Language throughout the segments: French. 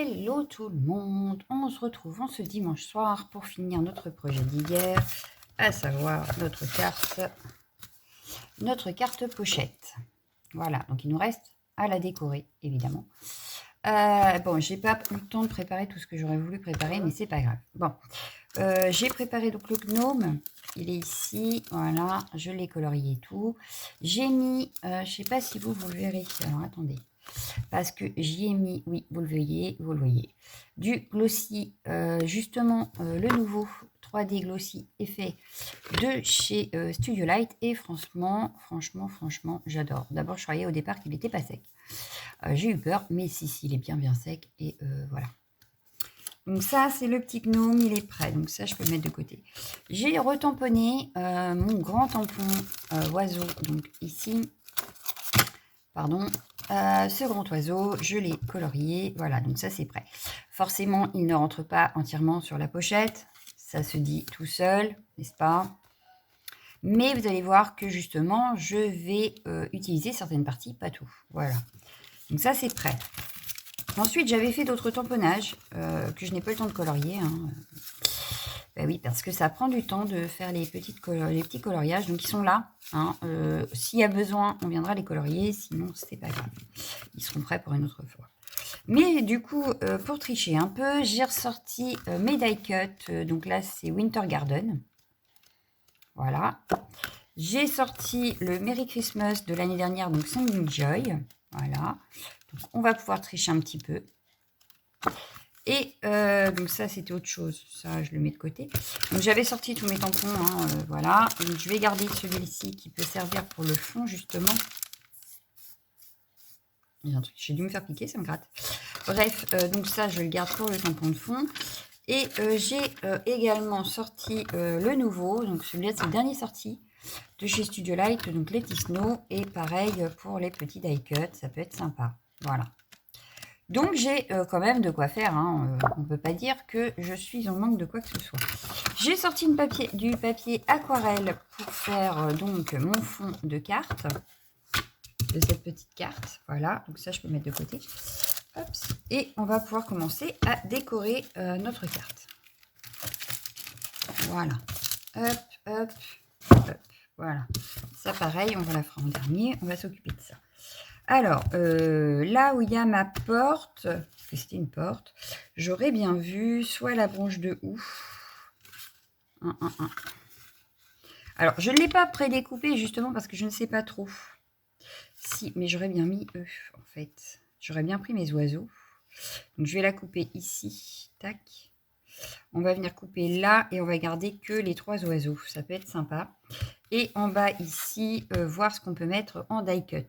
Hello tout le monde, on se retrouve en ce dimanche soir pour finir notre projet d'hier, à savoir notre carte pochette. Voilà, donc il nous reste à la décorer évidemment. Bon, j'ai pas eu le temps de préparer tout ce que j'aurais voulu préparer, mais c'est pas grave. Bon, j'ai préparé donc le gnome, il est ici, voilà, je l'ai colorié et tout. J'ai mis, je sais pas si vous le verrez, alors attendez. Parce que j'y ai mis, oui, vous le voyez, du glossy, justement le nouveau 3D glossy effet de chez Studio Light. Et franchement, j'adore. D'abord, je croyais au départ qu'il n'était pas sec. J'ai eu peur, mais si, il est bien sec. Et voilà. Donc ça, c'est le petit gnome, il est prêt. Donc ça, je peux le mettre de côté. J'ai retamponné mon grand tampon oiseau, donc ici. Pardon, ce grand oiseau, je l'ai colorié, voilà, donc ça c'est prêt. Forcément, il ne rentre pas entièrement sur la pochette, ça se dit tout seul, n'est-ce pas? Mais vous allez voir que justement, je vais utiliser certaines parties, pas tout, voilà. Donc ça c'est prêt. Ensuite, j'avais fait d'autres tamponnages que je n'ai pas eu le temps de colorier, hein. Ben oui, parce que ça prend du temps de faire les petits coloriages. Donc, ils sont là. Hein. S'il y a besoin, on viendra les colorier. Sinon, c'est pas grave. Ils seront prêts pour une autre fois. Mais du coup, pour tricher un peu, j'ai ressorti mes die cut. Donc là, c'est Winter Garden. Voilà. J'ai sorti le Merry Christmas de l'année dernière, donc Singing Joy. Voilà. Donc, on va pouvoir tricher un petit peu. Et donc ça, c'était autre chose. Ça, je le mets de côté. Donc j'avais sorti tous mes tampons, hein, voilà. Donc je vais garder celui-ci qui peut servir pour le fond, justement. Il y a un truc, j'ai dû me faire piquer, ça me gratte. Bref, donc ça, je le garde pour le tampon de fond. Et j'ai également sorti le nouveau. Donc celui-là, c'est le dernier sorti de chez Studio Light. Donc les petits snow. Et pareil pour les petits die cut. Ça peut être sympa. Voilà. Donc, j'ai quand même de quoi faire. Hein. On ne peut pas dire que je suis en manque de quoi que ce soit. J'ai sorti du papier aquarelle pour faire donc mon fond de carte. De cette petite carte. Voilà. Donc, ça, je peux mettre de côté. Hop. Et on va pouvoir commencer à décorer notre carte. Voilà. Hop, hop, hop. Voilà. Ça, pareil, on va la faire en dernier. On va s'occuper de ça. Alors, là où il y a ma porte, parce que c'était une porte, j'aurais bien vu soit la branche de ouf. Alors, je ne l'ai pas prédécoupé justement parce que je ne sais pas trop. Si, mais j'aurais bien mis eux, en fait. J'aurais bien pris mes oiseaux. Donc, je vais la couper ici. Tac. On va venir couper là et on va garder que les 3 oiseaux. Ça peut être sympa. Et en bas ici, voir ce qu'on peut mettre en die cut.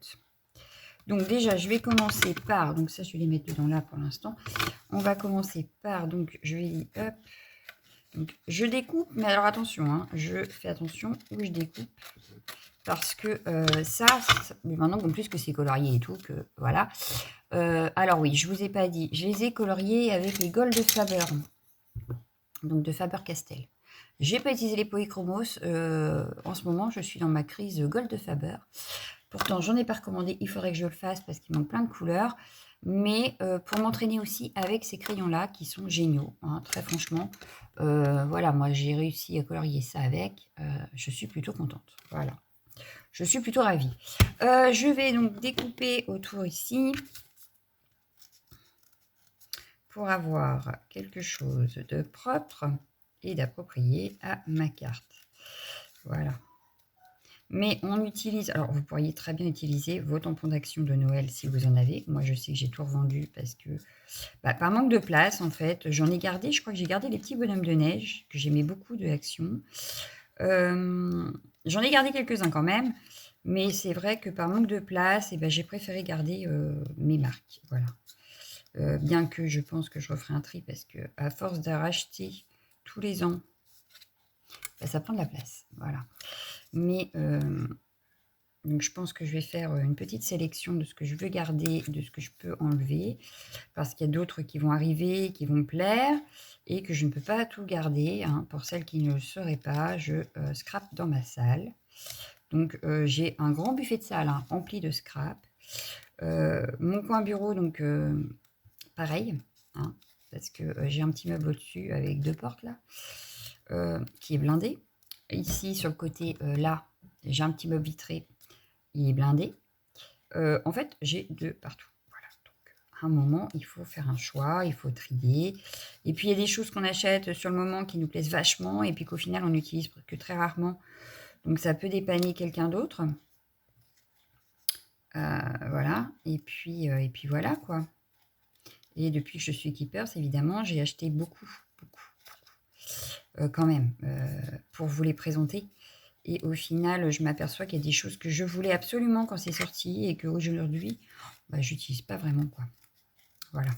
Donc déjà, je vais commencer par, donc ça je vais les mettre dedans là pour l'instant. On va commencer par, donc je vais, hop, donc je découpe, mais alors attention, hein, je fais attention où je découpe. Parce que ça, maintenant en plus que c'est colorié et tout, que voilà. Alors oui, je vous ai pas dit, je les ai coloriés avec les Gold de Faber, donc de Faber-Castell. J'ai pas utilisé les polychromos, en ce moment je suis dans ma crise Gold de Faber. Pourtant, j'en ai pas recommandé, il faudrait que je le fasse parce qu'il manque plein de couleurs. Mais pour m'entraîner aussi avec ces crayons-là qui sont géniaux, hein, très franchement. Voilà, moi j'ai réussi à colorier ça avec. Je suis plutôt contente. Voilà. Je suis plutôt ravie. Je vais donc découper autour ici pour avoir quelque chose de propre et d'approprié à ma carte. Voilà. Mais on utilise, alors vous pourriez très bien utiliser vos tampons d'action de Noël si vous en avez. Moi, je sais que j'ai tout revendu parce que, par manque de place, en fait, j'en ai gardé, je crois que j'ai gardé les petits bonhommes de neige, que j'aimais beaucoup de Action. J'en ai gardé quelques-uns quand même, mais c'est vrai que par manque de place, j'ai préféré garder mes marques. Voilà. Bien que je pense que je referai un tri parce que à force de racheter tous les ans, ça prend de la place. Voilà. Mais donc je pense que je vais faire une petite sélection de ce que je veux garder, de ce que je peux enlever, parce qu'il y a d'autres qui vont arriver, qui vont me plaire, et que je ne peux pas tout garder. Hein. Pour celles qui ne le sauraient pas, je scrape dans ma salle. Donc j'ai un grand buffet de salle rempli de scrap. Mon coin bureau, donc pareil. hein, parce que j'ai un petit meuble au-dessus avec 2 portes là, qui est blindé. Ici, sur le côté, là, j'ai un petit meuble vitré, il est blindé. En fait, j'ai de partout. Voilà, donc à un moment, il faut faire un choix, il faut trier. Et puis, il y a des choses qu'on achète sur le moment qui nous plaisent vachement et puis qu'au final, on n'utilise que très rarement. Donc, ça peut dépanner quelqu'un d'autre. Voilà, et puis voilà, quoi. Et depuis que je suis Keepers, évidemment, j'ai acheté beaucoup, quand même, pour vous les présenter. Et au final, je m'aperçois qu'il y a des choses que je voulais absolument quand c'est sorti et qu'aujourd'hui, bah, j'utilise pas vraiment, quoi. Voilà.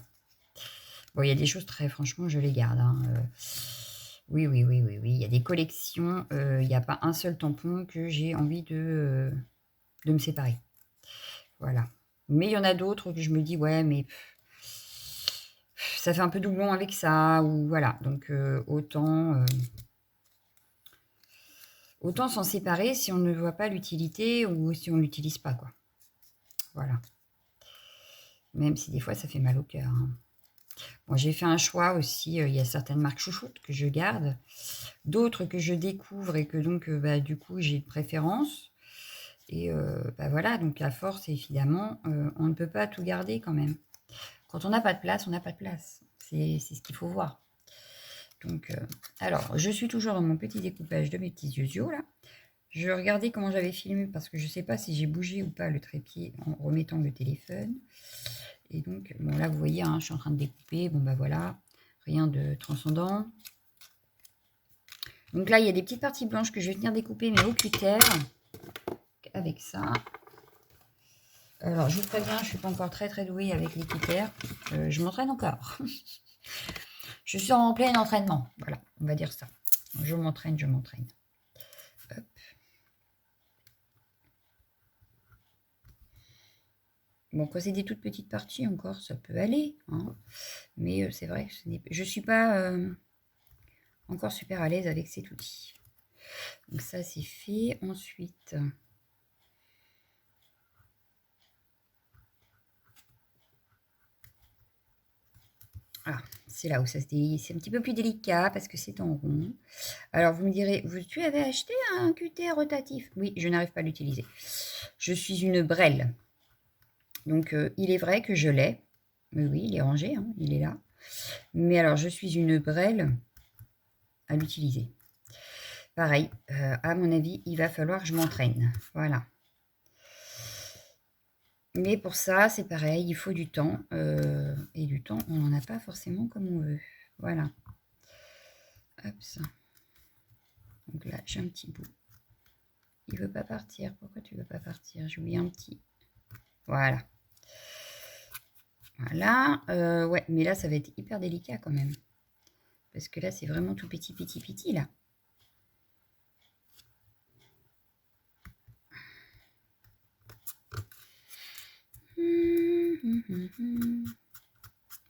Bon, il y a des choses, très franchement, je les garde, hein. Oui. Il y a des collections, il n'y a pas un seul tampon que j'ai envie de me séparer. Voilà. Mais il y en a d'autres que je me dis, ouais, mais ça fait un peu doublon avec ça, ou voilà. Donc, autant s'en séparer si on ne voit pas l'utilité ou si on ne l'utilise pas, quoi. Voilà. Même si des fois, ça fait mal au cœur, hein. Bon, j'ai fait un choix aussi, il y a certaines marques chouchoutes que je garde, d'autres que je découvre et que donc, bah, du coup, j'ai une préférence. Et bah, voilà, donc à force, évidemment, on ne peut pas tout garder quand même. Quand on n'a pas de place, on n'a pas de place. C'est ce qu'il faut voir. Donc, alors, je suis toujours dans mon petit découpage de mes petits yeux là. Je regardais comment j'avais filmé parce que je ne sais pas si j'ai bougé ou pas le trépied en remettant le téléphone. Et donc, bon là, vous voyez, hein, je suis en train de découper. Bon, bah voilà, rien de transcendant. Donc là, il y a des petites parties blanches que je vais venir découper, mais au cutter. Avec ça. Alors, je vous préviens, je ne suis pas encore très douée avec les cutters. Je m'entraîne encore. Je suis en plein entraînement. Voilà, on va dire ça. Je m'entraîne. Hop. Bon, quand c'est des toutes petites parties encore, ça peut aller, hein. Mais c'est vrai que je ne suis pas encore super à l'aise avec cet outil. Donc ça, c'est fait. Ensuite, ah, c'est là où ça se délie. C'est un petit peu plus délicat parce que c'est en rond. Alors, vous me direz, tu avais acheté un cutter rotatif? Oui, je n'arrive pas à l'utiliser. Je suis une brêle. Donc, il est vrai que je l'ai. Mais oui, il est rangé, hein, il est là. Mais alors, je suis une brêle à l'utiliser. Pareil, à mon avis, il va falloir que je m'entraîne. Voilà. Mais pour ça, c'est pareil, il faut du temps. Et du temps, on n'en a pas forcément comme on veut. Voilà. Hop, ça. Donc là, j'ai un petit bout. Il veut pas partir. Pourquoi tu veux pas partir? J'ai oublié un petit. Voilà. Voilà. Ouais, mais là, ça va être hyper délicat quand même. Parce que là, c'est vraiment tout petit, là.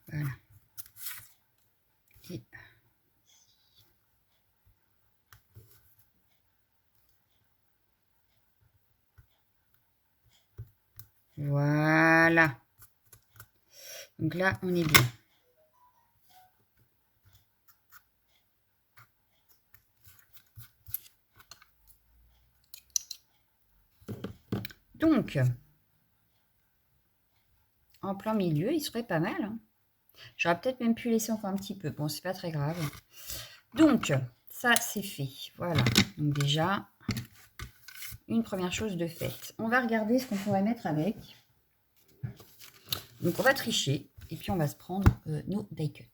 Voilà. Et voilà. Donc là, on est bien. Donc, en plein milieu, il serait pas mal, hein. J'aurais peut-être même pu laisser encore un petit peu. Bon, c'est pas très grave. Donc, ça, c'est fait. Voilà. Donc déjà, une première chose de faite. On va regarder ce qu'on pourrait mettre avec. Donc, on va tricher. Et puis, on va se prendre nos die cuts.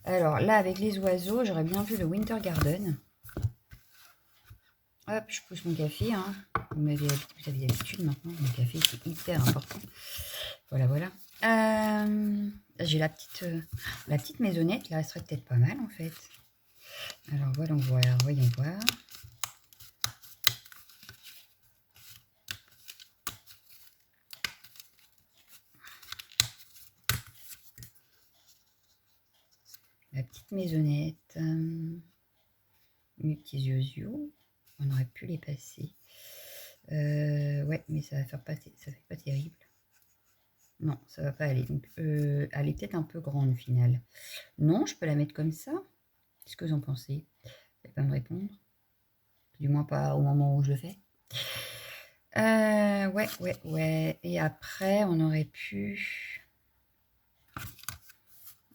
Alors, là, avec les oiseaux, j'aurais bien vu le Winter Garden. Hop, je pousse mon café, hein. Vous avez l'habitude maintenant. Mon café, c'est hyper important. Voilà. J'ai la petite maisonnette, là, elle serait peut-être pas mal, en fait. Alors, voyons voir. La petite maisonnette. Mes petits yeux. On aurait pu les passer. Ouais, mais ça fait pas terrible. Non, ça va pas aller. Donc, elle est peut-être un peu grande, au final. Non, je peux la mettre comme ça. Qu'est-ce que vous en pensez? Elle va pas me répondre. Du moins pas au moment où je le fais. Ouais. Et après, on aurait pu...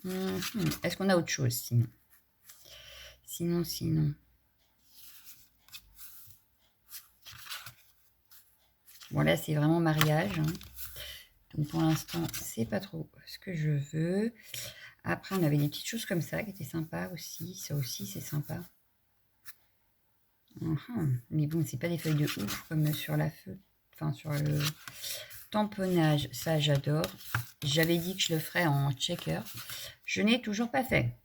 Est-ce qu'on a autre chose, sinon? Sinon. Bon, là, c'est vraiment mariage, hein. Donc, pour l'instant, c'est pas trop ce que je veux. Après, on avait des petites choses comme ça qui étaient sympas aussi. Ça aussi, c'est sympa. Mais bon, c'est pas des feuilles de ouf comme sur la feuille. Enfin, sur le tamponnage. Ça, j'adore. J'avais dit que je le ferais en checker. Je n'ai toujours pas fait.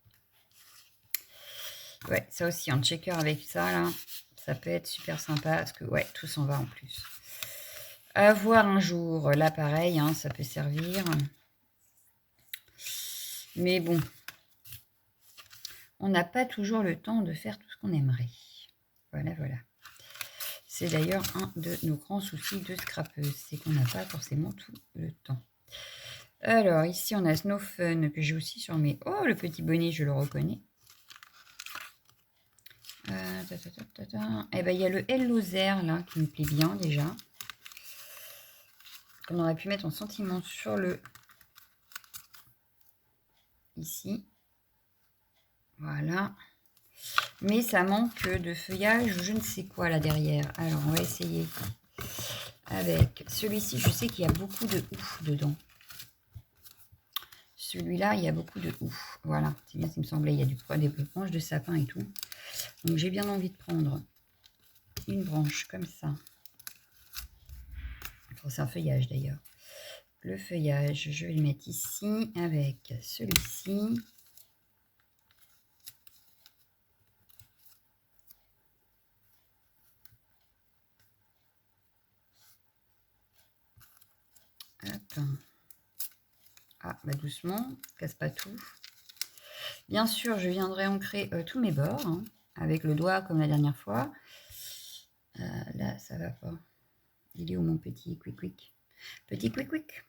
Ouais, ça aussi, en checker avec ça, là, ça peut être super sympa. Parce que, ouais, tout s'en va en plus. À voir un jour. Là, pareil, hein, ça peut servir. Mais bon, on n'a pas toujours le temps de faire tout ce qu'on aimerait. Voilà. C'est d'ailleurs un de nos grands soucis de scrapeuse, c'est qu'on n'a pas forcément tout le temps. Alors, ici, on a Snow Fun, que j'ai aussi sur mes... Oh, le petit bonnet, je le reconnais. Eh ben, il y a le Hello Zer, là, qui me plaît bien, déjà. Qu'on aurait pu mettre en sentiment sur le... Ici. Voilà. Mais ça manque de feuillage ou je ne sais quoi, là, derrière. Alors, on va essayer avec celui-ci. Je sais qu'il y a beaucoup de ouf dedans. Celui-là, il y a beaucoup de ouf. Voilà, c'est bien ce qui me semblait. Il y a des branches de sapin et tout. Donc, j'ai bien envie de prendre une branche comme ça. C'est un feuillage d'ailleurs. Le feuillage, je vais le mettre ici avec celui-ci. Hop. Ah, bah doucement, casse pas tout. Bien sûr, je viendrai ancrer tous mes bords, hein, avec le doigt comme la dernière fois. Là, ça va pas. Il est où mon petit quick? Petit quick.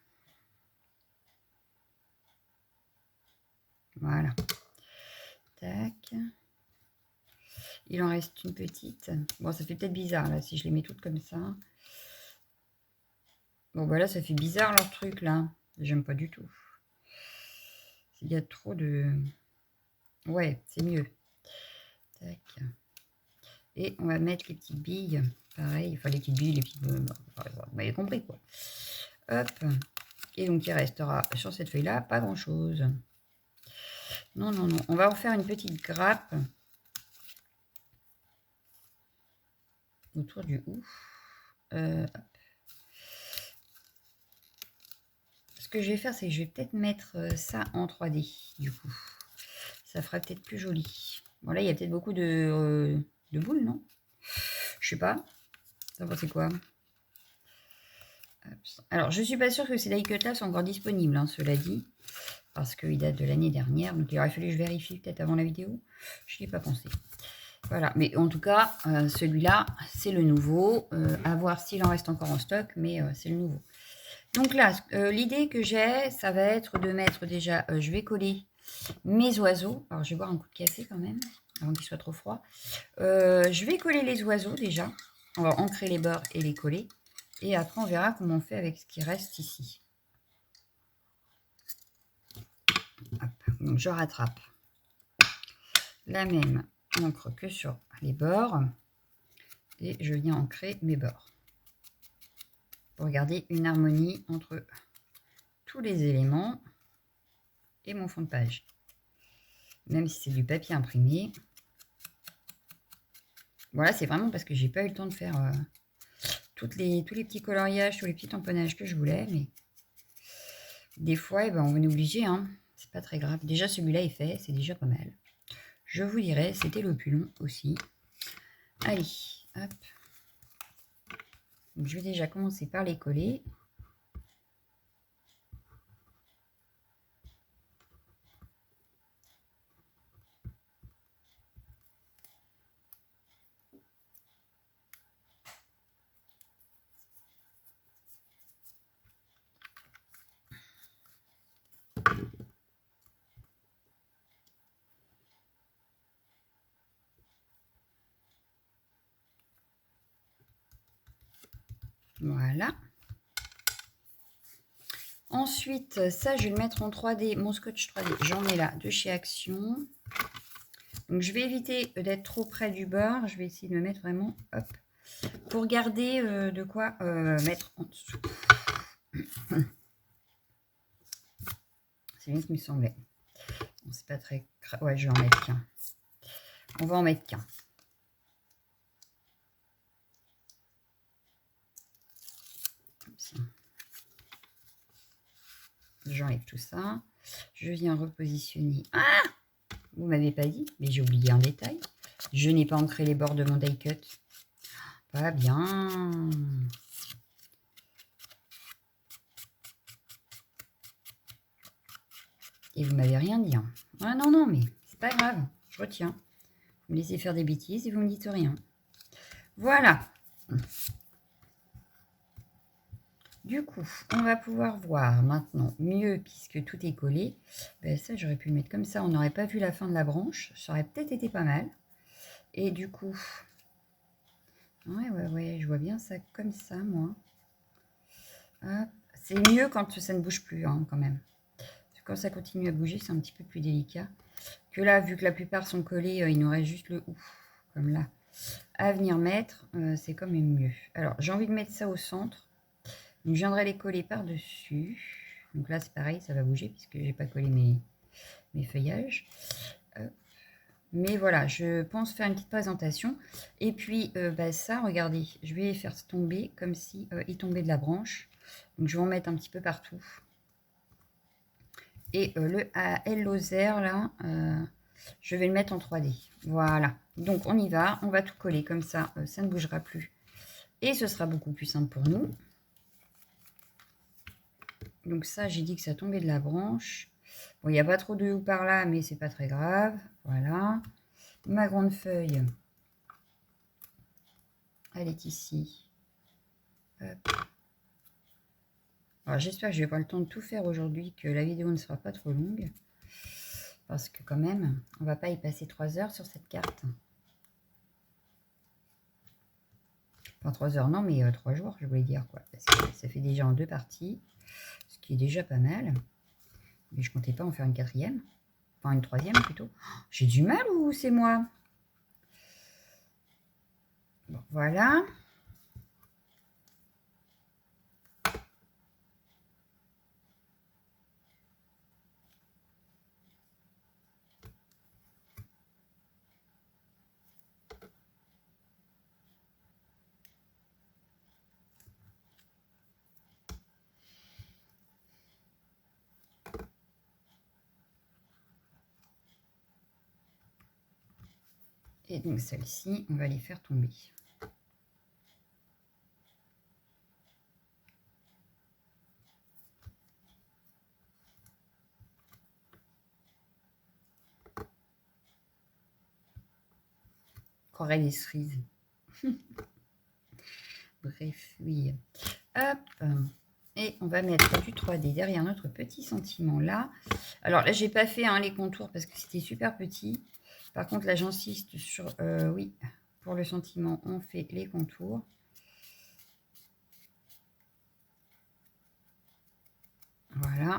Voilà. Tac. Il en reste une petite. Bon, ça fait peut-être bizarre, là, si je les mets toutes comme ça. Bon, bah là, ça fait bizarre, leur truc, là. J'aime pas du tout. Il y a trop de... Ouais, c'est mieux. Tac. Et on va mettre les petites billes. Pareil, enfin, les petites billes, les petites... vous m'avez compris, quoi. Hop. Et donc, il restera sur cette feuille-là pas grand-chose. Non. On va en faire une petite grappe autour du ouf. Ce que je vais faire, c'est que je vais peut-être mettre ça en 3D, du coup. Ça fera peut-être plus joli. Bon, là, il y a peut-être beaucoup de boules, non? Je sais pas. Vous en pensez quoi? Alors, je suis pas sûre que ces die cut-là sont encore disponibles, hein, cela dit. Parce qu'ils datent de l'année dernière. Donc, il aurait fallu que je vérifie peut-être avant la vidéo. Je n'y ai pas pensé. Voilà. Mais en tout cas, celui-là, c'est le nouveau. À voir s'il en reste encore en stock, mais c'est le nouveau. Donc là, l'idée que j'ai, ça va être de mettre déjà... je vais coller mes oiseaux. Alors, je vais boire un coup de café quand même, avant qu'il soit trop froid. Je vais coller les oiseaux déjà. On va ancrer les bords et les coller. Et après, on verra comment on fait avec ce qui reste ici. Hop. Donc, je rattrape la même encre que sur les bords. Et je viens ancrer mes bords. Pour garder une harmonie entre tous les éléments et mon fond de page. Même si c'est du papier imprimé. Voilà, c'est vraiment parce que j'ai pas eu le temps de faire tous les petits coloriages, tous les petits tamponnages que je voulais. Mais des fois, on est obligé, hein. C'est pas très grave. Déjà, celui-là est fait, c'est déjà pas mal. Je vous dirai, c'était le plus long aussi. Allez, hop. Donc, je vais déjà commencer par les coller. Voilà. Ensuite, ça, je vais le mettre en 3D. Mon scotch 3D, j'en ai là de chez Action. Donc, je vais éviter d'être trop près du bord. Je vais essayer de me mettre vraiment, hop, pour garder de quoi mettre en dessous. C'est bien ce qui me semblait. Bon, c'est pas très... Ouais, je vais en mettre qu'un. On va en mettre qu'un. J'enlève tout ça. Je viens repositionner. Ah! Vous m'avez pas dit, mais j'ai oublié un détail. Je n'ai pas ancré les bords de mon die cut. Pas bien. Et vous m'avez rien dit. Hein. Ah non, non, mais c'est pas grave. Je retiens. Vous me laissez faire des bêtises et vous me dites rien. Voilà. Du coup, on va pouvoir voir maintenant mieux puisque tout est collé. Ben, ça, j'aurais pu le mettre comme ça. On n'aurait pas vu la fin de la branche. Ça aurait peut-être été pas mal. Et du coup... Ouais, je vois bien ça comme ça, moi. C'est mieux quand ça ne bouge plus, hein, quand même. Quand ça continue à bouger, c'est un petit peu plus délicat. Que là, vu que la plupart sont collés, il nous reste juste le ouf, comme là, à venir mettre. C'est quand même mieux. Alors, j'ai envie de mettre ça au centre. Donc, je viendrai les coller par-dessus. Donc là, c'est pareil, ça va bouger puisque j'ai pas collé mes feuillages. Mais voilà, je pense faire une petite présentation. Et puis, ça, regardez, je vais faire tomber comme si il tombait de la branche. Donc, je vais en mettre un petit peu partout. Et le Hellozer, là, je vais le mettre en 3D. Voilà. Donc, on y va. On va tout coller comme ça. Ça ne bougera plus. Et ce sera beaucoup plus simple pour nous. Donc, ça, j'ai dit que ça tombait de la branche. Bon, il n'y a pas trop de houes par là, mais c'est pas très grave. Voilà. Ma grande feuille, elle est ici. Hop. Alors, j'espère que je vais avoir le temps de tout faire aujourd'hui, que la vidéo ne sera pas trop longue. Parce que quand même, on ne va pas y passer 3 heures sur cette carte. Enfin, 3 heures, non, mais 3 jours, je voulais dire, quoi. Parce que ça fait déjà en 2 parties, ce qui est déjà pas mal. Mais je ne comptais pas en faire une 4e. Enfin, une 3e, plutôt. Oh, j'ai du mal ou c'est moi? Bon, voilà. Et donc, celle-ci, on va les faire tomber. Croirait des cerises. Bref, oui. Hop. Et on va mettre du 3D derrière notre petit sentiment là. Alors là, j'ai pas fait les contours parce que c'était super petit. Par contre, là, j'insiste sur... oui, pour le sentiment, on fait les contours. Voilà.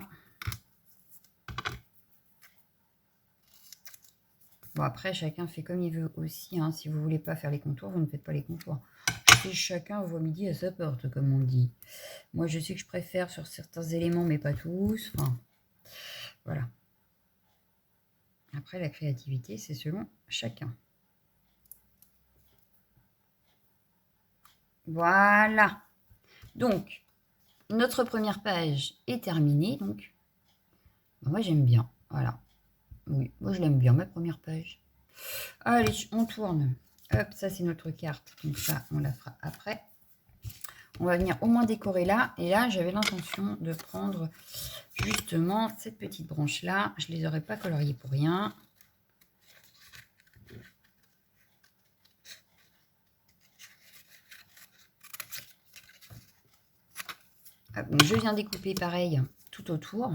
Bon, après, chacun fait comme il veut aussi. Hein. Si vous voulez pas faire les contours, vous ne faites pas les contours. Et chacun voit midi à sa porte, comme on dit. Moi, je sais que je préfère sur certains éléments, mais pas tous. Enfin, voilà. Après, la créativité, c'est selon chacun. Voilà. Donc, notre première page est terminée. Donc, moi, j'aime bien. Voilà. Oui, moi, je l'aime bien, ma première page. Allez, on tourne. Hop, ça, c'est notre carte. Donc, ça, on la fera après. On va venir au moins décorer là. Et là, j'avais l'intention de prendre justement cette petite branche-là. Je ne les aurais pas coloriées pour rien. Hop, donc je viens découper pareil tout autour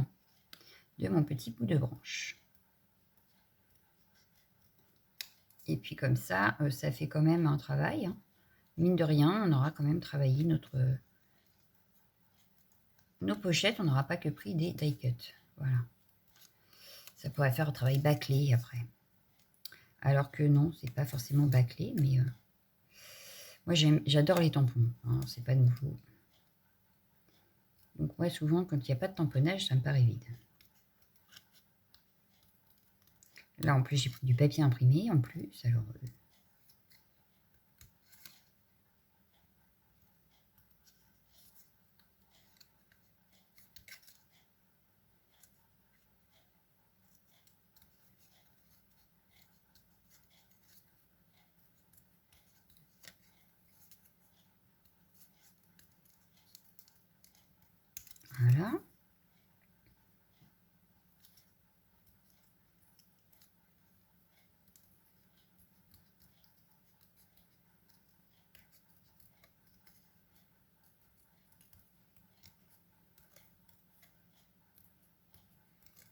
de mon petit bout de branche. Et puis comme ça, ça fait quand même un travail. Hein. Mine de rien, on aura quand même travaillé nos pochettes, on n'aura pas que pris des die cuts. Voilà. Ça pourrait faire un travail bâclé après. Alors que non, c'est pas forcément bâclé, mais moi j'adore les tampons. Hein, c'est pas nouveau. Donc moi souvent quand il n'y a pas de tamponnage, ça me paraît vide. Là en plus j'ai pris du papier imprimé en plus. Alors voilà.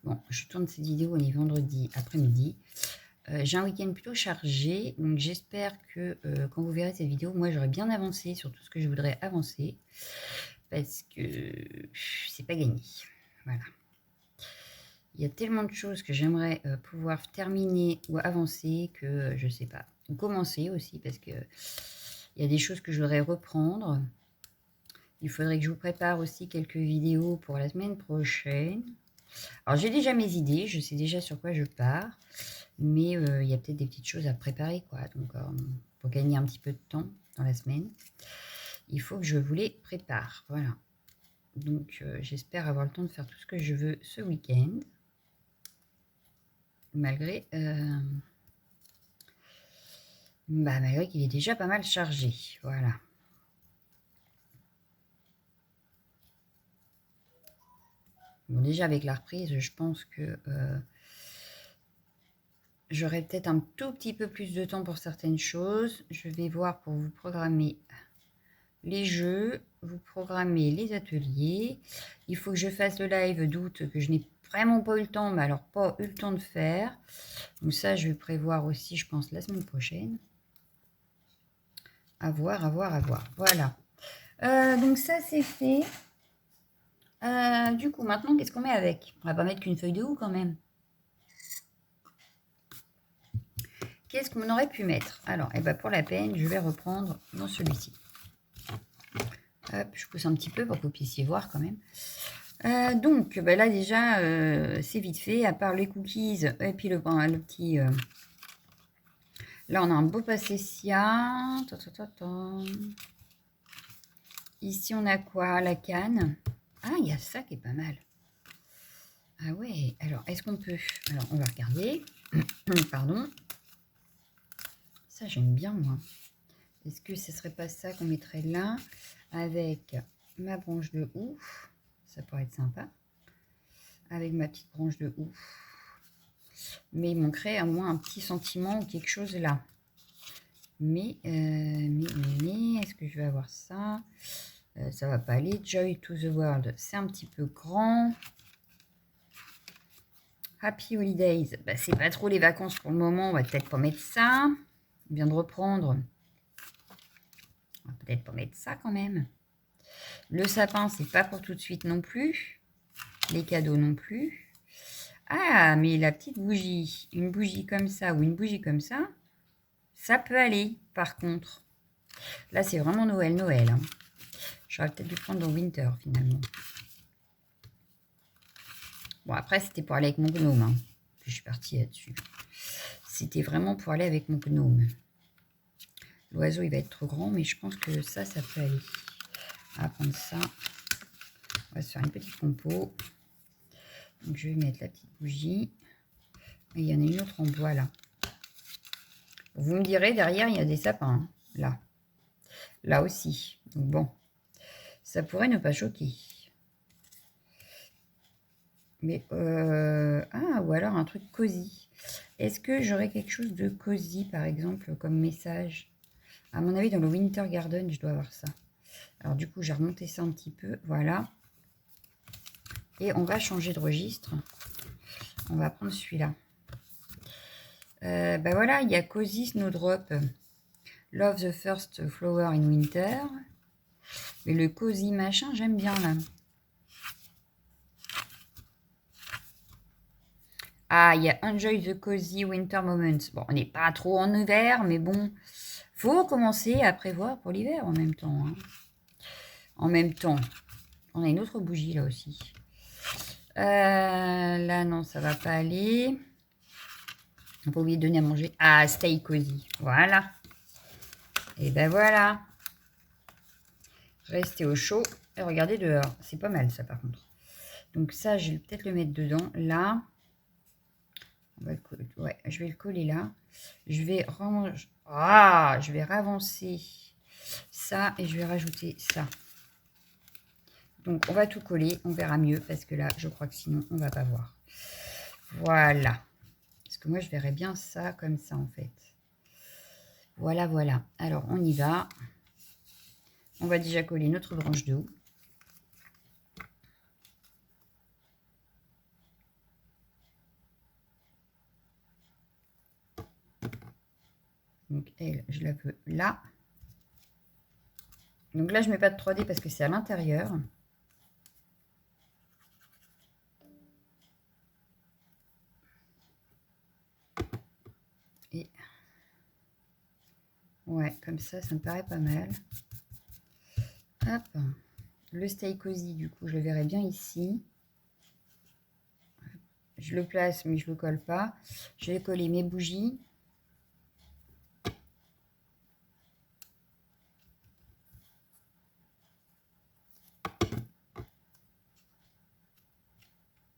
Bon, je tourne cette vidéo, on est vendredi après-midi. J'ai un week-end plutôt chargé, donc j'espère que quand vous verrez cette vidéo, moi j'aurai bien avancé sur tout ce que je voudrais avancer, parce que c'est pas gagné. Voilà. Il y a tellement de choses que j'aimerais pouvoir terminer ou avancer que je sais pas. Ou commencer aussi, parce que il y a des choses que je voudrais reprendre. Il faudrait que je vous prépare aussi quelques vidéos pour la semaine prochaine. Alors j'ai déjà mes idées, je sais déjà sur quoi je pars. Mais il y a peut-être des petites choses à préparer, quoi. Donc, pour gagner un petit peu de temps dans la semaine, il faut que je vous les prépare. Voilà. Donc, j'espère avoir le temps de faire tout ce que je veux ce week-end. Malgré, malgré qu'il est déjà pas mal chargé. Voilà. Bon, déjà, avec la reprise, je pense que j'aurai peut-être un tout petit peu plus de temps pour certaines choses. Je vais voir pour vous programmer les jeux, vous programmez les ateliers. Il faut que je fasse le live d'août que je n'ai vraiment pas eu le temps, mais alors pas eu le temps de faire. Donc ça, je vais prévoir aussi, je pense, la semaine prochaine. À voir, à voir, à voir. Voilà. Donc ça, c'est fait. Du coup, maintenant, qu'est-ce qu'on met avec? On va pas mettre qu'une feuille de houx quand même. Qu'est-ce qu'on aurait pu mettre? Alors, pour la peine, je vais reprendre dans celui-ci. Hop, je pousse un petit peu pour que vous puissiez voir quand même. Donc, là déjà, c'est vite fait, à part les cookies et puis le petit... Là, on a un beau passésia. Ici, on a quoi? La canne. Ah, il y a ça qui est pas mal. Ah ouais, alors, est-ce qu'on peut... Alors, on va regarder. Pardon. Ça, j'aime bien, moi. Est-ce que ce serait pas ça qu'on mettrait là avec ma branche de houx? Ça pourrait être sympa. Avec ma petite branche de houx. Mais il manquerait à moins un petit sentiment ou quelque chose là. Mais est-ce que je vais avoir ça? Ça va pas aller. Joy to the World, c'est un petit peu grand. Happy Holidays, c'est pas trop les vacances pour le moment. On va peut-être pas mettre ça. On vient de reprendre. On va peut-être pas mettre ça quand même. Le sapin, c'est pas pour tout de suite non plus. Les cadeaux non plus. Ah, mais la petite bougie, une bougie comme ça ou une bougie comme ça peut aller, par contre. Là, c'est vraiment Noël. Hein. J'aurais peut-être dû prendre dans Winter, finalement. Bon, après, c'était pour aller avec mon gnome. Hein. Puis je suis partie là-dessus. C'était vraiment pour aller avec mon gnome. L'oiseau, il va être trop grand, mais je pense que ça peut aller. On va prendre ça. On va se faire une petite compo. Donc, je vais mettre la petite bougie. Et il y en a une autre en bois, là. Vous me direz, derrière, il y a des sapins. Hein, là. Là aussi. Donc, bon. Ça pourrait ne pas choquer. Mais, ou alors un truc cosy. Est-ce que j'aurais quelque chose de cosy, par exemple, comme message? À mon avis, dans le Winter Garden, je dois avoir ça. Alors, du coup, j'ai remonté ça un petit peu. Voilà. Et on va changer de registre. On va prendre celui-là. Voilà, il y a Cozy Snowdrop. Love the first flower in winter. Mais le Cozy machin, j'aime bien, là. Ah, il y a Enjoy the Cozy Winter Moments. Bon, on n'est pas trop en hiver, mais bon, faut commencer à prévoir pour l'hiver en même temps. Hein. En même temps, on a une autre bougie là aussi. Là, non, ça va pas aller. On n'a pas oublié de donner à manger. Ah, Stay Cozy. Voilà. Et ben voilà. Restez au chaud et regardez dehors. C'est pas mal ça par contre. Donc ça, je vais peut-être le mettre dedans. Là. On va le coller. Ouais, je vais le coller là. Je vais ranger. Ah, je vais ravancer ça et je vais rajouter ça. Donc on va tout coller. On verra mieux parce que là, je crois que sinon, on va pas voir. Voilà. Parce que moi, je verrais bien ça comme ça en fait. Voilà, voilà. Alors, on y va. On va déjà coller notre branche de houx. Donc, elle, je la veux là. Donc là, je ne mets pas de 3D parce que c'est à l'intérieur. Et ouais, comme ça me paraît pas mal. Hop. Le Stay Cozy, du coup, je le verrai bien ici. Je le place, mais je ne le colle pas. Je vais coller mes bougies.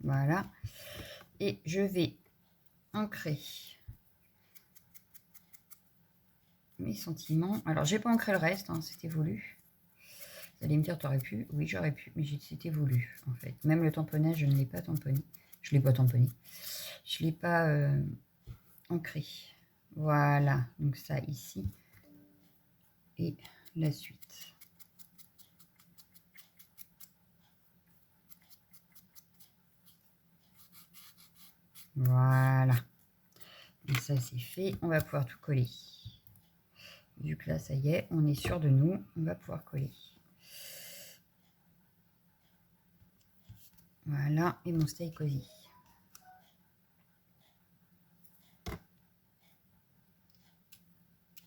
Voilà. Et je vais ancrer mes sentiments. Alors, j'ai pas ancré le reste, hein, c'était voulu. Vous allez me dire, t'aurais pu? Oui, j'aurais pu, mais c'était voulu, en fait. Même le tamponnage, je ne l'ai pas tamponné. Je ne l'ai pas tamponné. Je ne l'ai pas ancré. Voilà, donc ça ici. Et la suite. Voilà. Et ça, c'est fait. On va pouvoir tout coller. Vu que là, ça y est, on est sûr de nous. On va pouvoir coller. Voilà. Et mon Stay Cozy.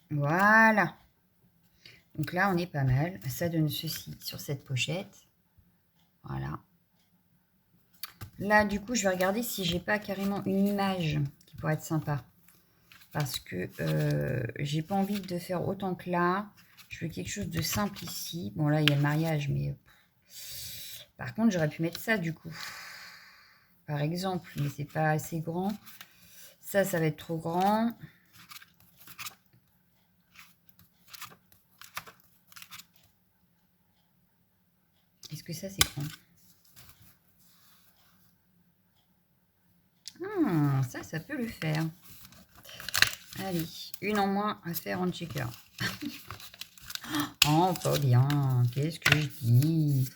Voilà. Donc là, on est pas mal. Ça donne ceci sur cette pochette. Voilà. Là, du coup, je vais regarder si j'ai pas carrément une image qui pourrait être sympa. Parce que j'ai pas envie de faire autant que là. Je veux quelque chose de simple ici. Bon, là, il y a le mariage, mais... Par contre, j'aurais pu mettre ça, du coup. Par exemple, mais c'est pas assez grand. Ça va être trop grand. Est-ce que ça, c'est grand? Ça peut le faire. Allez, une en moins à faire en checker. Oh, pas bien. Qu'est-ce que je dis?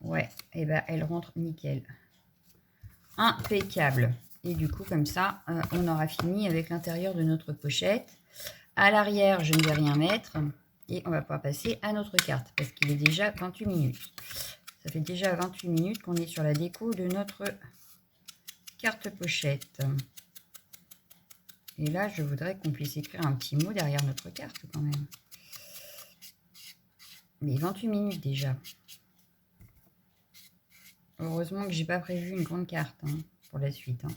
Ouais, et ben elle rentre nickel. Impeccable. Et du coup, comme ça, on aura fini avec l'intérieur de notre pochette. À l'arrière, je ne vais rien mettre. Et on va pouvoir passer à notre carte parce qu'il est déjà 28 minutes. Ça fait déjà 28 minutes qu'on est sur la déco de notre carte pochette. Et là, je voudrais qu'on puisse écrire un petit mot derrière notre carte quand même. Mais 28 minutes déjà. Heureusement que j'ai pas prévu une grande carte hein, pour la suite. Hein.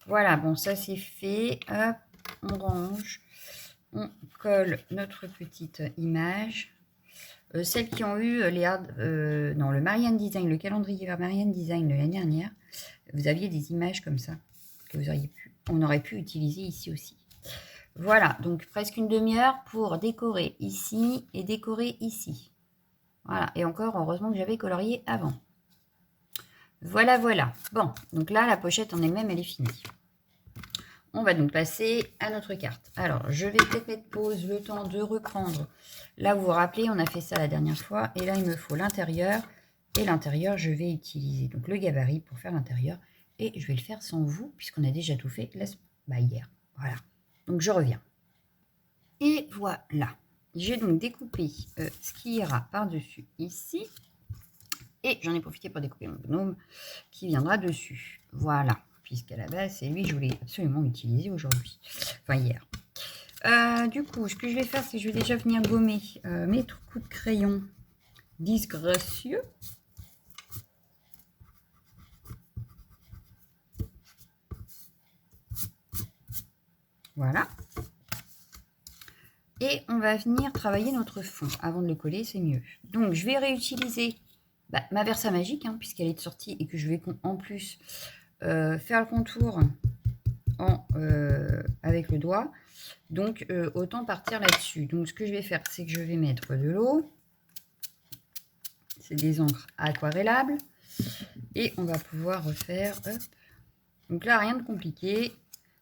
Voilà, bon, ça c'est fait. Hop, on range. On colle notre petite image. Celles qui ont eu le Marianne Design, le calendrier vers Marianne Design de l'année dernière, vous aviez des images comme ça que on aurait pu utiliser ici aussi. Voilà, donc presque une demi-heure pour décorer ici et décorer ici. Voilà, et encore, heureusement que j'avais colorié avant. Voilà, voilà. Bon, donc là, la pochette en elle-même, elle est finie. On va donc passer à notre carte. Alors, je vais peut-être mettre pause le temps de reprendre. Là, vous vous rappelez, on a fait ça la dernière fois. Et là, il me faut l'intérieur. Et l'intérieur, je vais utiliser donc le gabarit pour faire l'intérieur. Et je vais le faire sans vous, puisqu'on a déjà tout fait hier. Voilà. Donc, je reviens. Et voilà. J'ai donc découpé ce qui ira par-dessus ici. Et j'en ai profité pour découper mon gnome qui viendra dessus. Voilà. puisqu'à la base, c'est lui que je voulais absolument utiliser aujourd'hui. Enfin, hier. Du coup, ce que je vais faire, c'est que je vais déjà venir gommer mes coups de crayon disgracieux. Voilà. Et on va venir travailler notre fond. Avant de le coller, c'est mieux. Donc, je vais réutiliser ma Versa Magique, hein, puisqu'elle est sortie et que je vais en plus faire le contour avec le doigt. Donc, autant partir là-dessus. Donc, ce que je vais faire, c'est que je vais mettre de l'eau. C'est des encres aquarellables. Et on va pouvoir refaire... Hop. Donc là, rien de compliqué.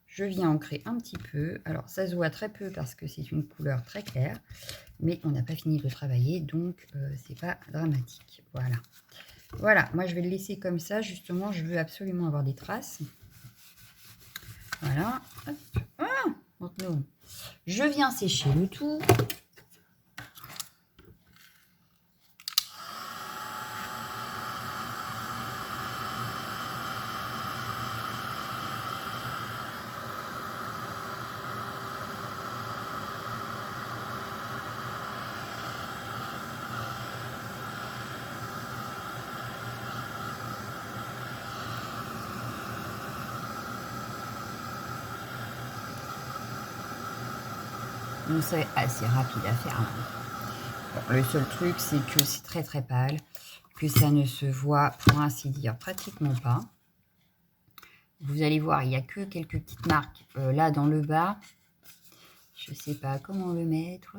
Je viens ancrer un petit peu. Alors, ça se voit très peu parce que c'est une couleur très claire. Mais on n'a pas fini de le travailler, donc c'est pas dramatique. Voilà. Voilà, moi je vais le laisser comme ça. Justement, je veux absolument avoir des traces. Voilà. Hop. Ah, maintenant, je viens sécher le tout. Donc c'est assez rapide à faire. Bon, le seul truc, c'est que c'est très très pâle, que ça ne se voit, pour ainsi dire, pratiquement pas. Vous allez voir, il n'y a que quelques petites marques là dans le bas. Je ne sais pas comment le mettre.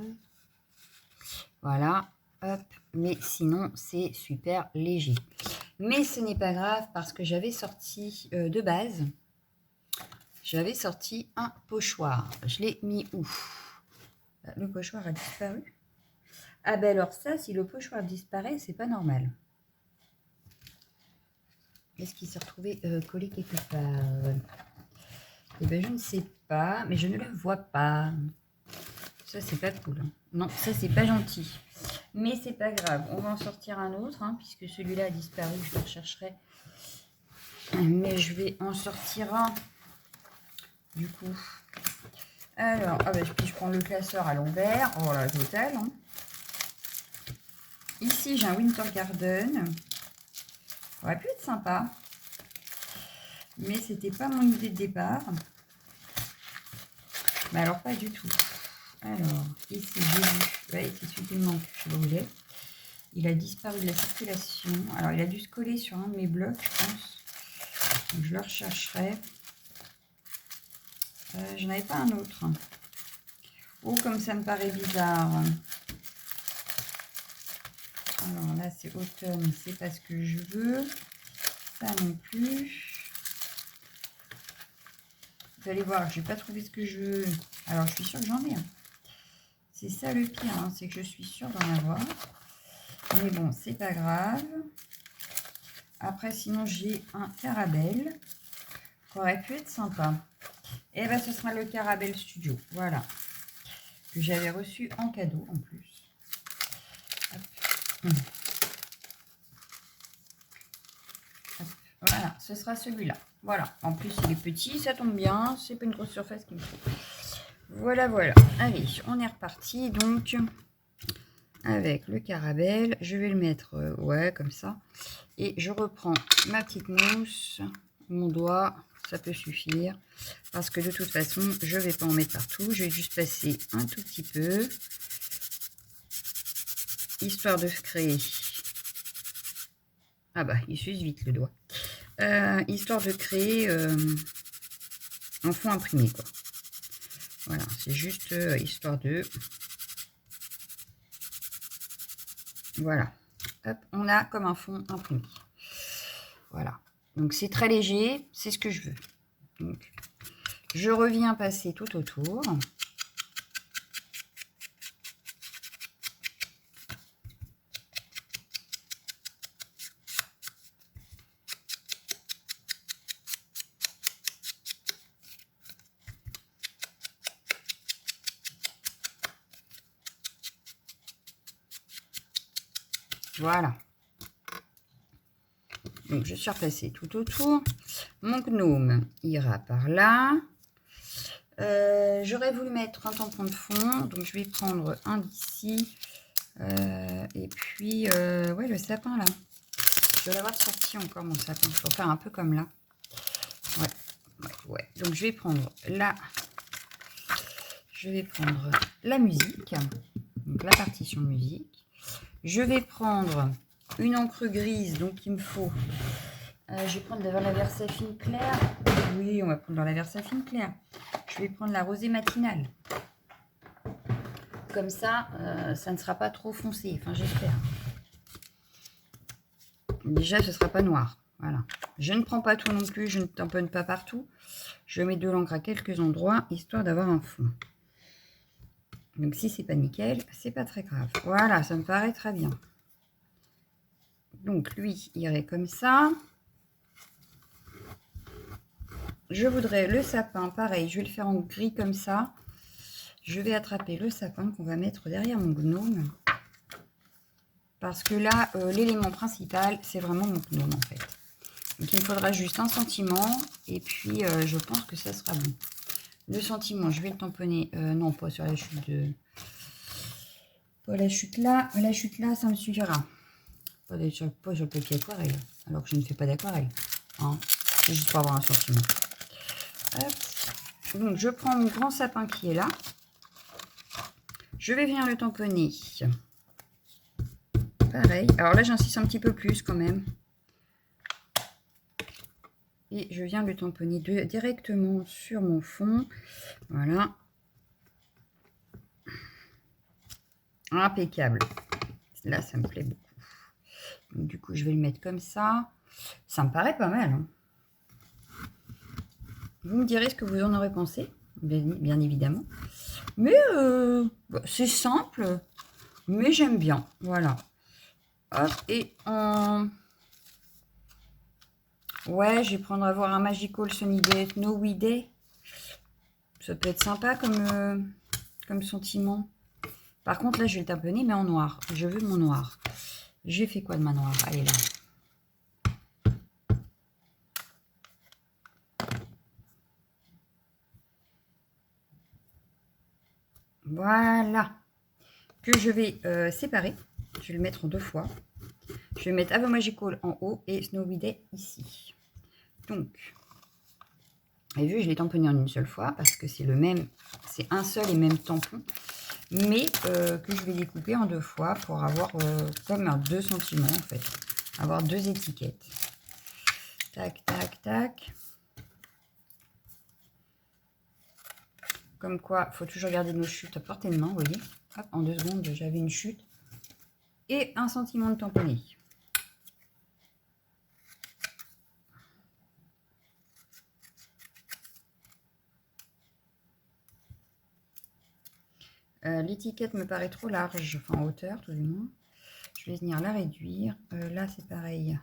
Voilà, hop. Mais sinon, c'est super léger. Mais ce n'est pas grave parce que j'avais sorti de base, j'avais sorti un pochoir. Je l'ai mis où? Le pochoir a disparu. Ah ben alors ça, si le pochoir disparaît, c'est pas normal. Est-ce qu'il s'est retrouvé collé quelque part? Eh ben je ne sais pas, mais je ne le vois pas. Ça, c'est pas cool. Hein. Non, ça, c'est pas gentil. Mais c'est pas grave. On va en sortir un autre, hein, puisque celui-là a disparu. Je le rechercherai. Mais je vais en sortir un. Du coup. Alors, ah ben, puis je prends le classeur à l'envers. Oh la totale. Hein. Ici, j'ai un Winter Garden. Ça aurait pu être sympa. Mais c'était pas mon idée de départ. Mais alors, pas du tout. Alors, ici, j'ai vu. Ouais, c'est celui qui me manque. Je brûlais. Il a disparu de la circulation. Alors, il a dû se coller sur un de mes blocs, je pense. Donc, je le rechercherai. Je n'avais pas un autre. Oh, comme ça me paraît bizarre. Alors là, c'est automne. C'est pas ce que je veux. Ça non plus. Vous allez voir, je n'ai pas trouvé ce que je veux. Alors, je suis sûre que j'en ai un. C'est ça le pire, hein, c'est que je suis sûre d'en avoir. Mais bon, c'est pas grave. Après, sinon, j'ai un Carabelle qui aurait pu être sympa. Et bien, ce sera le Carabelle Studio. Voilà. Que j'avais reçu en cadeau, en plus. Hop. Hop. Voilà, ce sera celui-là. Voilà. En plus, il est petit, ça tombe bien. C'est pas une grosse surface qu'il me faut. Voilà, voilà. Allez, on est reparti. Donc, avec le Carabelle, je vais le mettre, ouais, comme ça. Et je reprends ma petite mousse, mon doigt, ça peut suffire. Parce que de toute façon, je ne vais pas en mettre partout. Je vais juste passer un tout petit peu. Histoire de créer... Ah bah, il s'use vite le doigt. Histoire de créer un fond imprimé, quoi. Voilà, c'est juste histoire de... Voilà. Hop, on a comme un fond imprimé. Voilà. Donc, c'est très léger. C'est ce que je veux. Donc, je reviens passer tout autour. Voilà. Donc, je suis repassée tout autour. Mon gnome ira par là. J'aurais voulu mettre un tampon de fond, donc je vais prendre un d'ici. Et puis, ouais, le sapin là. Je vais l'avoir sorti encore mon sapin. Il faut faire un peu comme là. Ouais. Donc je vais prendre là. Je vais prendre la musique. Donc la partition musique. Je vais prendre une encre grise, donc il me faut. Je vais prendre dans la Versafine claire. Oui, on va prendre dans la Versafine claire. Je vais prendre la rosée matinale. Comme ça, ça ne sera pas trop foncé. Enfin, j'espère. Déjà, ce ne sera pas noir. Voilà. Je ne prends pas tout non plus. Je ne tamponne pas partout. Je mets de l'encre à quelques endroits, histoire d'avoir un fond. Donc, si c'est pas nickel, c'est pas très grave. Voilà, ça me paraît très bien. Donc, lui irait comme ça. Je voudrais le sapin, pareil, je vais le faire en gris comme ça. Je vais attraper le sapin qu'on va mettre derrière mon gnome. Parce que là, l'élément principal, c'est vraiment mon gnome en fait. Donc il me faudra juste un sentiment. Et puis, je pense que ça sera bon. Le sentiment, je vais le tamponner. Non, pas sur la chute de... Pas la chute là. La chute là, ça me suffira. Pas sur le papier aquarelle. Alors que je ne fais pas d'aquarelle. Hein. C'est juste pour avoir un sentiment. Hop. Donc, je prends mon grand sapin qui est là. Je vais venir le tamponner. Pareil. Alors là, j'insiste un petit peu plus quand même. Et je viens le tamponner directement sur mon fond. Voilà. Impeccable. Là, ça me plaît beaucoup. Donc, du coup, je vais le mettre comme ça. Ça me paraît pas mal. Hein. Vous me direz ce que vous en aurez pensé, bien évidemment. Mais c'est simple, mais j'aime bien. Voilà. Hop, et en... Ouais, je vais prendre à voir un Magical Sunny Day, Snowy Day. Ça peut être sympa comme sentiment. Par contre, là, je vais le taponner, mais en noir. Je veux mon noir. J'ai fait quoi de ma noire? Allez, là. Voilà. Que je vais séparer. Je vais le mettre en 2 fois. Je vais mettre Avo Magical en haut et Snowy Day ici. Donc, et vu, je l'ai tamponné en une seule fois parce que c'est le même, c'est un seul et même tampon, mais que je vais découper en 2 fois pour avoir comme un 2 sentiments en fait, avoir 2 étiquettes. Tac, tac, tac. Comme quoi, il faut toujours garder nos chutes à portée de main, vous voyez. Hop, en 2 secondes, j'avais une chute et un sentiment de tamponner. L'étiquette me paraît trop large, enfin en hauteur tout du moins. Je vais venir la réduire. Là, c'est pareil.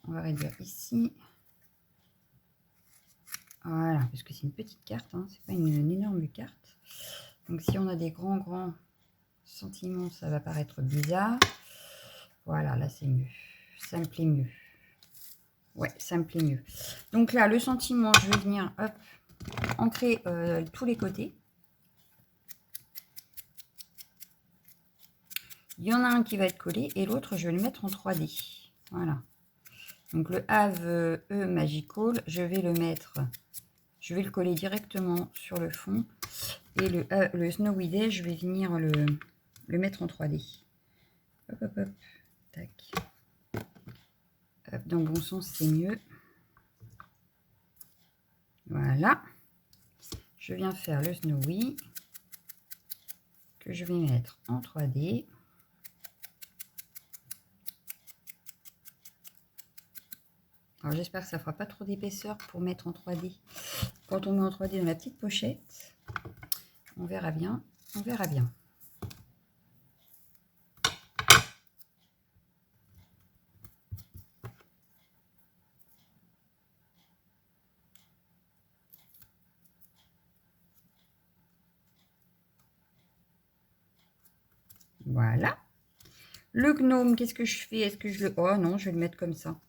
On va réduire ici. Voilà, parce que c'est une petite carte, hein, c'est pas une énorme carte. Donc si on a des grands sentiments, ça va paraître bizarre. Voilà, là c'est mieux. Ça me plaît mieux. Ouais, ça me plaît mieux. Donc là, le sentiment, je vais venir hop, ancrer tous les côtés. Il y en a un qui va être collé et l'autre, je vais le mettre en 3D. Voilà. Donc le Have E Magical, je vais le mettre, je vais le coller directement sur le fond. Et le Snowy Day, je vais venir le mettre en 3D. Hop, hop, hop. Tac. Hop, dans le bon sens, c'est mieux. Voilà. Je viens faire le Snowy que je vais mettre en 3D. Alors j'espère que ça ne fera pas trop d'épaisseur pour mettre en 3D. Quand on met en 3D dans la petite pochette, on verra bien. On verra bien. Voilà. Le gnome, qu'est-ce que je fais? Est-ce que je le... Oh non, je vais le mettre comme ça.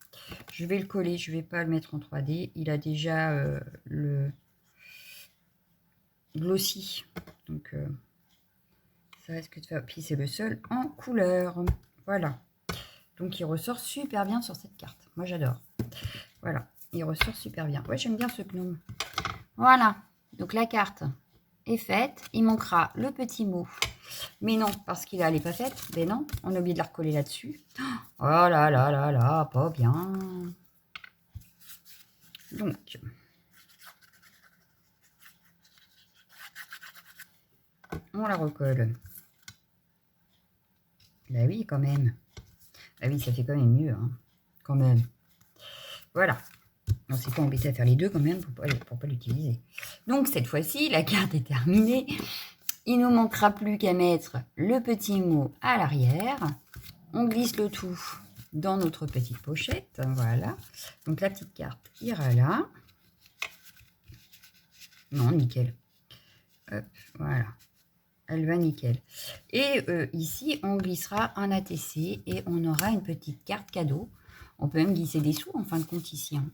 Je vais le coller, je ne vais pas le mettre en 3D. Il a déjà le glossy. Donc, ça risque de faire... Puis, c'est le seul en couleur. Voilà. Donc, il ressort super bien sur cette carte. Moi, j'adore. Voilà. Il ressort super bien. Ouais, j'aime bien ce gnome. Voilà. Donc, la carte est faite. Il manquera le petit mot. Mais non, parce qu'il n'est pas faite. Mais non, on a oublié de la recoller là-dessus. Oh là là là là, pas bien. Donc, on la recolle. Bah oui, quand même. Ah oui, ça fait quand même mieux, hein. Quand même. Voilà. On s'est pas embêté à faire les deux quand même pour pas l'utiliser. Donc, cette fois-ci, la carte est terminée. Il ne nous manquera plus qu'à mettre le petit mot à l'arrière. On glisse le tout dans notre petite pochette. Voilà. Donc, la petite carte ira là. Non, nickel. Hop, voilà. Elle va nickel. Et ici, on glissera un ATC et on aura une petite carte cadeau. On peut même glisser des sous en fin de compte ici, hein.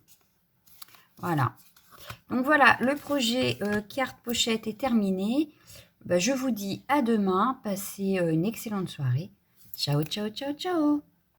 Voilà. Donc voilà, le projet carte pochette est terminé. Je vous dis à demain. Passez une excellente soirée. Ciao, ciao, ciao, ciao.